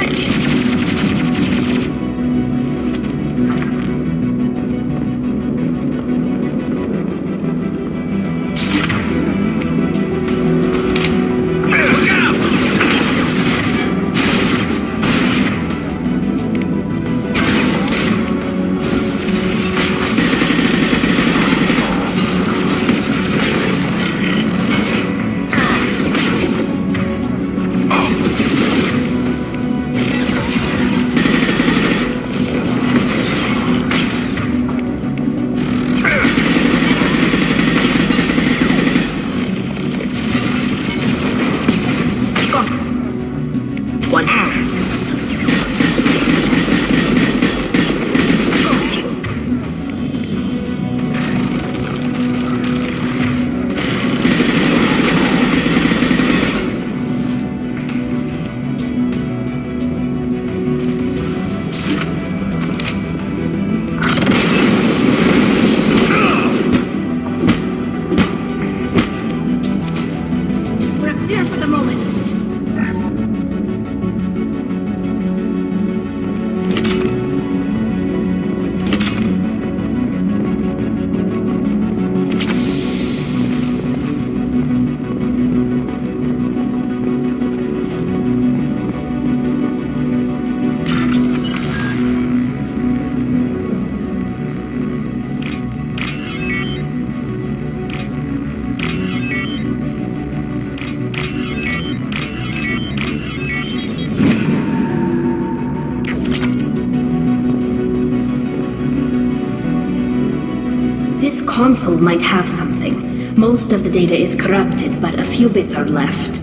Console might have something. Most of the data is corrupted, but a few bits are left.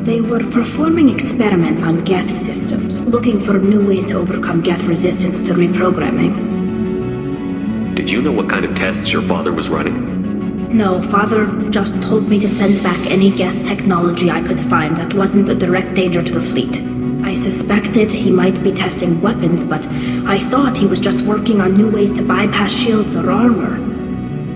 They were performing experiments on Geth systems, looking for new ways to overcome Geth resistance to reprogramming. Did you know what kind of tests your father was running? No, Father just told me to send back any Geth technology I could find that wasn't a direct danger to the fleet. I suspected he might be testing weapons, but I thought he was just working on new ways to bypass shields or armor.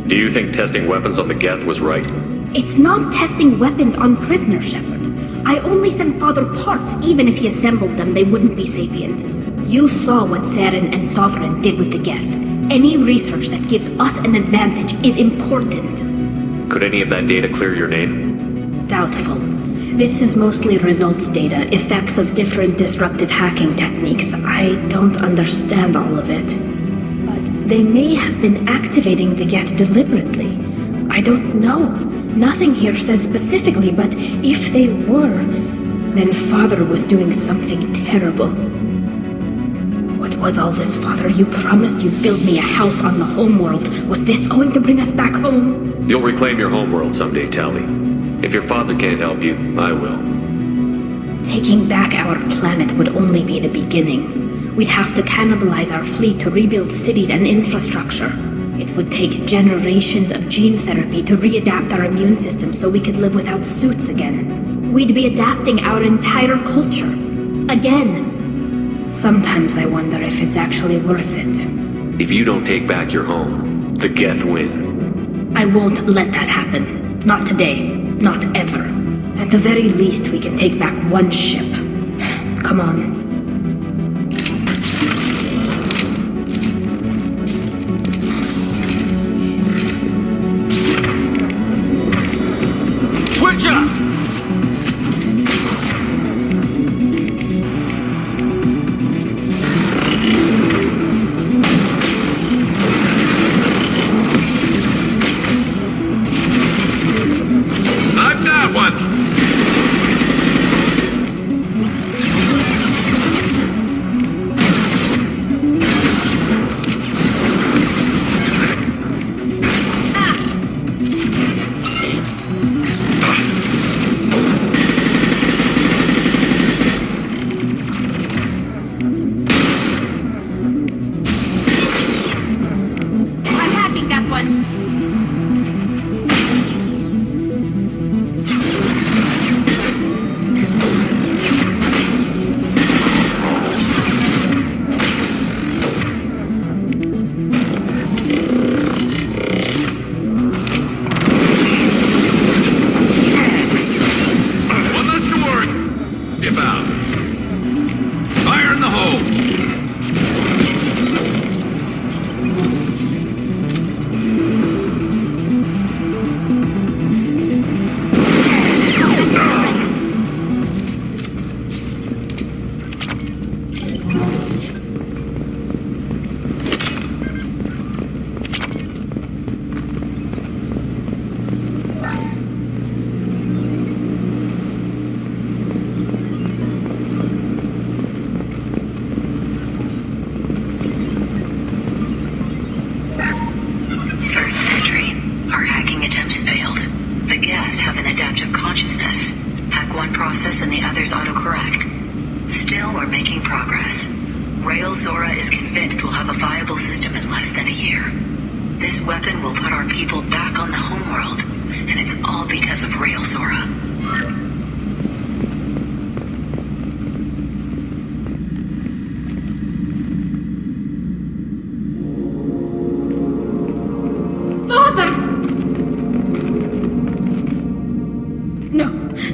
Do you think testing weapons on the Geth was right? It's not testing weapons on prisoners, Shepard. I only sent Father parts. Even if he assembled them, they wouldn't be sapient. You saw what Saren and Sovereign did with the Geth. Any research that gives us an advantage is important. Could any of that data clear your name? Doubtful. This is mostly results data, effects of different disruptive hacking techniques. I don't understand all of it. But they may have been activating the Geth deliberately. I don't know. Nothing here says specifically, but if they were, then Father was doing something terrible. What was all this, Father? You promised you'd build me a house on the homeworld. Was this going to bring us back home? You'll reclaim your homeworld someday, Tali. If your father can't help you, I will. Taking back our planet would only be the beginning. We'd have to cannibalize our fleet to rebuild cities and infrastructure. It would take generations of gene therapy to readapt our immune system so we could live without suits again. We'd be adapting our entire culture. Again. Sometimes I wonder if it's actually worth it. If you don't take back your home, the Geth win. I won't let that happen. Not today. Not ever. At the very least, we can take back one ship. Come on. Switch up! midst will have a viable system in less than a year. This weapon will put our people back on the homeworld, and it's all because of Rael'Zorah.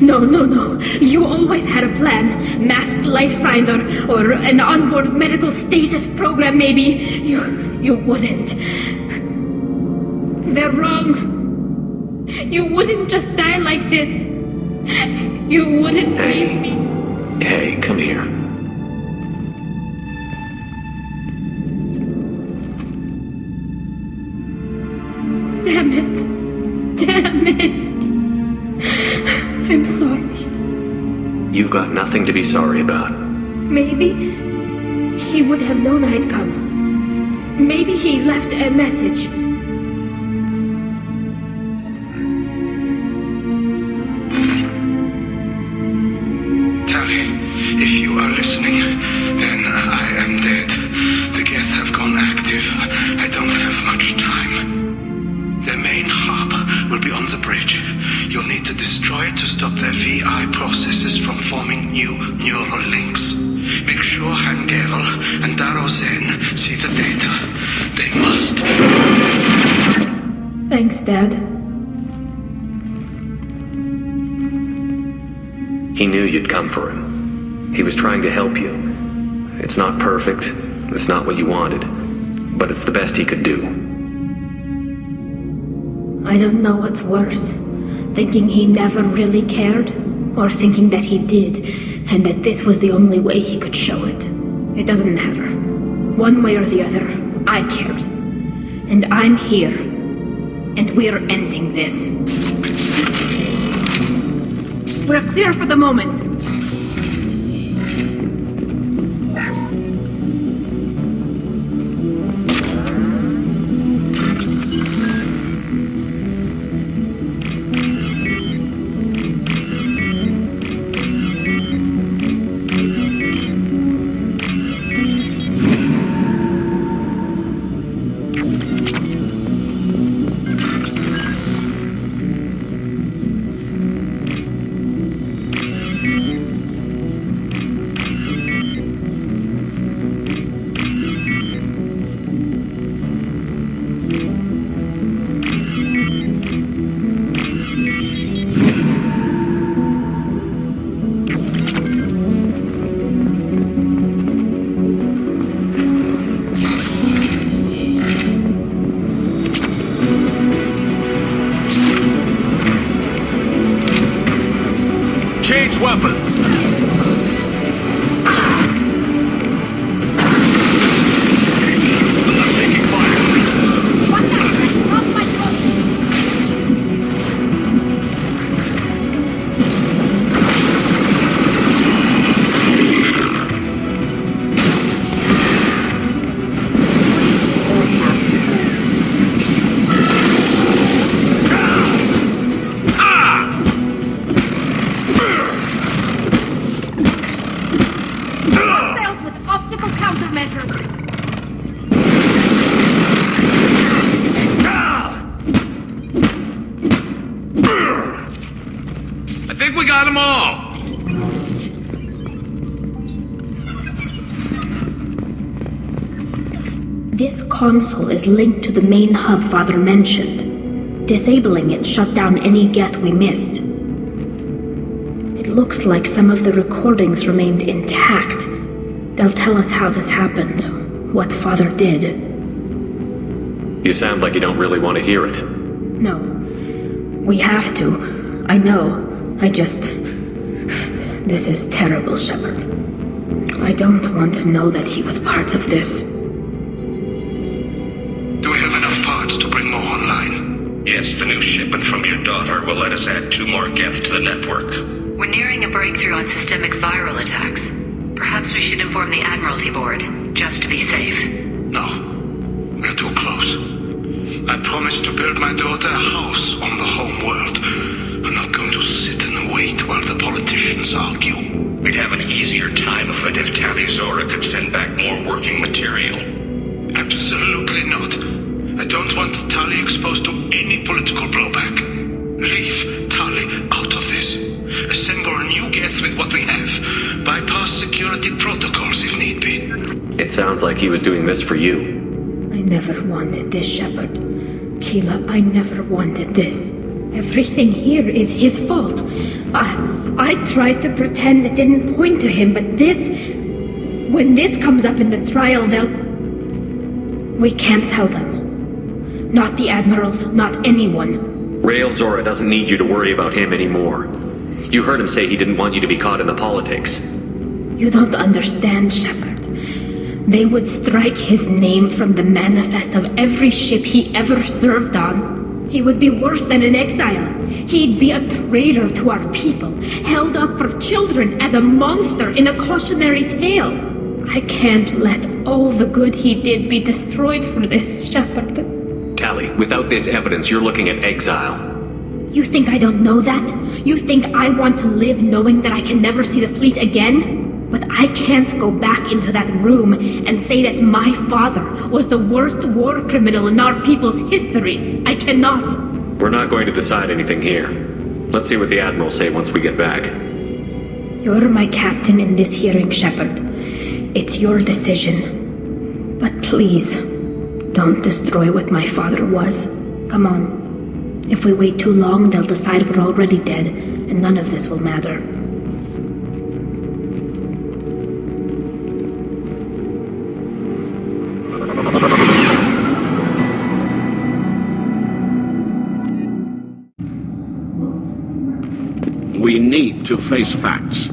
No. You always had a plan. Masked life signs or an onboard medical stasis program, maybe. You wouldn't. They're wrong. You wouldn't just die like this. You wouldn't leave me. Hey, come here. Damn it. I'm sorry. You've got nothing to be sorry about. Maybe he would have known I'd come. Maybe he left a message. Tali, if you are listening, then I am dead. The Geth have gone active. I don't have much time. The main hub will be on the bridge. You'll need to destroy it to stop their VI processes from forming new neural links. Make sure Ger'el and Daro Zen see the data. They must. Thanks, Dad. He knew you'd come for him. He was trying to help you. It's not perfect. It's not what you wanted. But it's the best he could do. I don't know what's worse. Thinking he never really cared, or thinking that he did, and that this was the only way he could show it. It doesn't matter. One way or the other, I cared. And I'm here. And we're ending this. We're clear for the moment. Change weapons! Taking fire! I think we got them all! This console is linked to the main hub Father mentioned. Disabling it shut down any Geth we missed. It looks like some of the recordings remained intact. They'll tell us how this happened, what Father did. You sound like you don't really want to hear it. No. We have to. I know. This is terrible, Shepard. I don't want to know that he was part of this. Do we have enough parts to bring more online? Yes, the new shipment from your daughter will let us add 2 more Geth to the network. We're nearing a breakthrough on systemic viral attacks. Perhaps we should inform the Admiralty Board, just to be safe. No. We're too close. I promised to build my daughter a house on the home world. I'm not going to sit and wait while the politicians argue. We'd have an easier time of it if Tali'Zorah could send back more working material. don't want Tali exposed to any political blowback. Leave Tali out of this. Assemble a new Geth with what we have. Bypass security protocols if need be. It sounds like he was doing this for you. I never wanted this, Shepard. Keela, I never wanted this. Everything here is his fault. I tried to pretend it didn't point to him, but this... When this comes up in the trial, we can't tell them. Not the admirals, not anyone. Rael'Zorah doesn't need you to worry about him anymore. You heard him say he didn't want you to be caught in the politics. You don't understand, Shepard. They would strike his name from the manifest of every ship he ever served on. He would be worse than an exile. He'd be a traitor to our people, held up for children as a monster in a cautionary tale. I can't let all the good he did be destroyed for this, Shepard. Tali, without this evidence, you're looking at exile. You think I don't know that? You think I want to live knowing that I can never see the fleet again? But I can't go back into that room and say that my father was the worst war criminal in our people's history. I cannot. We're not going to decide anything here. Let's see what the Admirals say once we get back. You're my captain in this hearing, Shepard. It's your decision. But please, don't destroy what my father was. Come on. If we wait too long, they'll decide we're already dead, and none of this will matter. We need to face facts.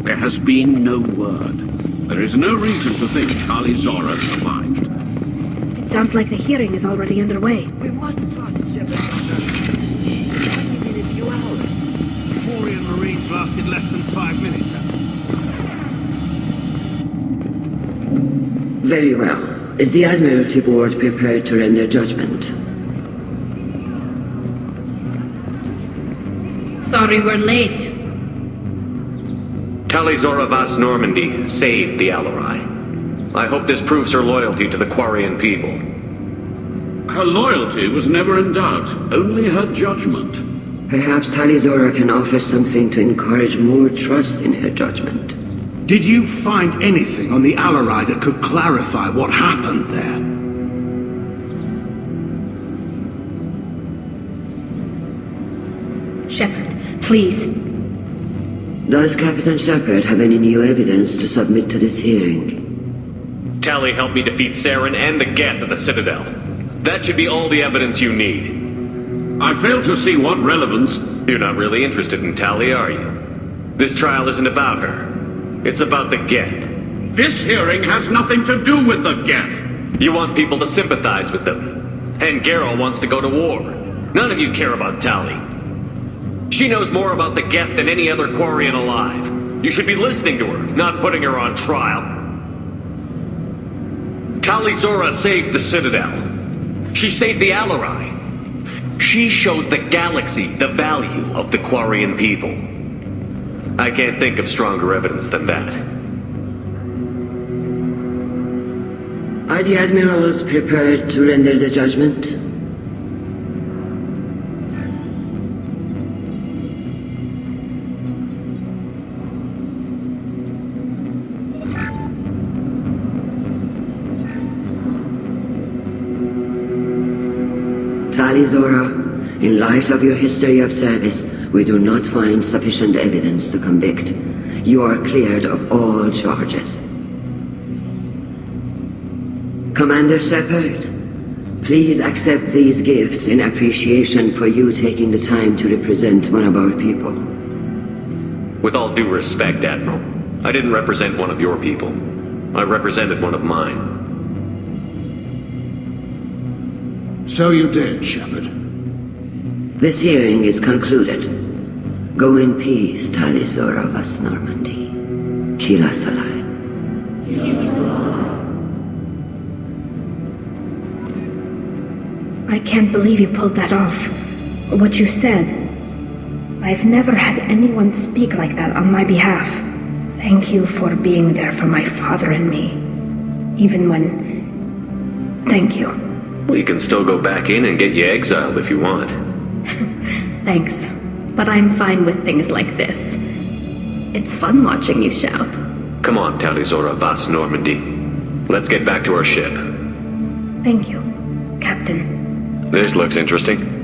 There has been no word. There is no reason to think Tali'Zorah survived. It sounds like the hearing is already underway. We must trust Shepard. Only in a few hours. Quarian Marines lasted less than 5 minutes. Very well. Is the Admiralty Board prepared to render judgment? Sorry we're late. Tali'Zorah Vas Normandy saved the Alarei. I hope this proves her loyalty to the Quarian people. Her loyalty was never in doubt, only her judgment. Perhaps Tali'Zorah can offer something to encourage more trust in her judgment. Did you find anything on the Alarei that could clarify what happened there? Shepard, please. Does Captain Shepard have any new evidence to submit to this hearing? Tali helped me defeat Saren and the Geth at the Citadel. That should be all the evidence you need. I fail to see what relevance... You're not really interested in Tali, are you? This trial isn't about her. It's about the Geth. This hearing has nothing to do with the Geth. You want people to sympathize with them. And Geralt wants to go to war. None of you care about Tali. She knows more about the Geth than any other Quarian alive. You should be listening to her, not putting her on trial. Tali'Zorah saved the Citadel. She saved the Alarei. She showed the galaxy the value of the Quarian people. I can't think of stronger evidence than that. Are the Admirals prepared to render the judgment? Tali'Zorah, in light of your history of service, we do not find sufficient evidence to convict. You are cleared of all charges. Commander Shepard, please accept these gifts in appreciation for you taking the time to represent one of our people. With all due respect, Admiral, I didn't represent one of your people. I represented one of mine. So you did, Shepard. This hearing is concluded. Go in peace, Tali'Zorah Vas Normandy. Kila Salai. I can't believe you pulled that off. What you said. I've never had anyone speak like that on my behalf. Thank you for being there for my father and me. Even when... Thank you. We can still go back in and get you exiled if you want. Thanks, but I'm fine with things like this. It's fun watching you shout. Come on, Tali'Zorah Vas Normandy. Let's get back to our ship. Thank you, Captain. This looks interesting.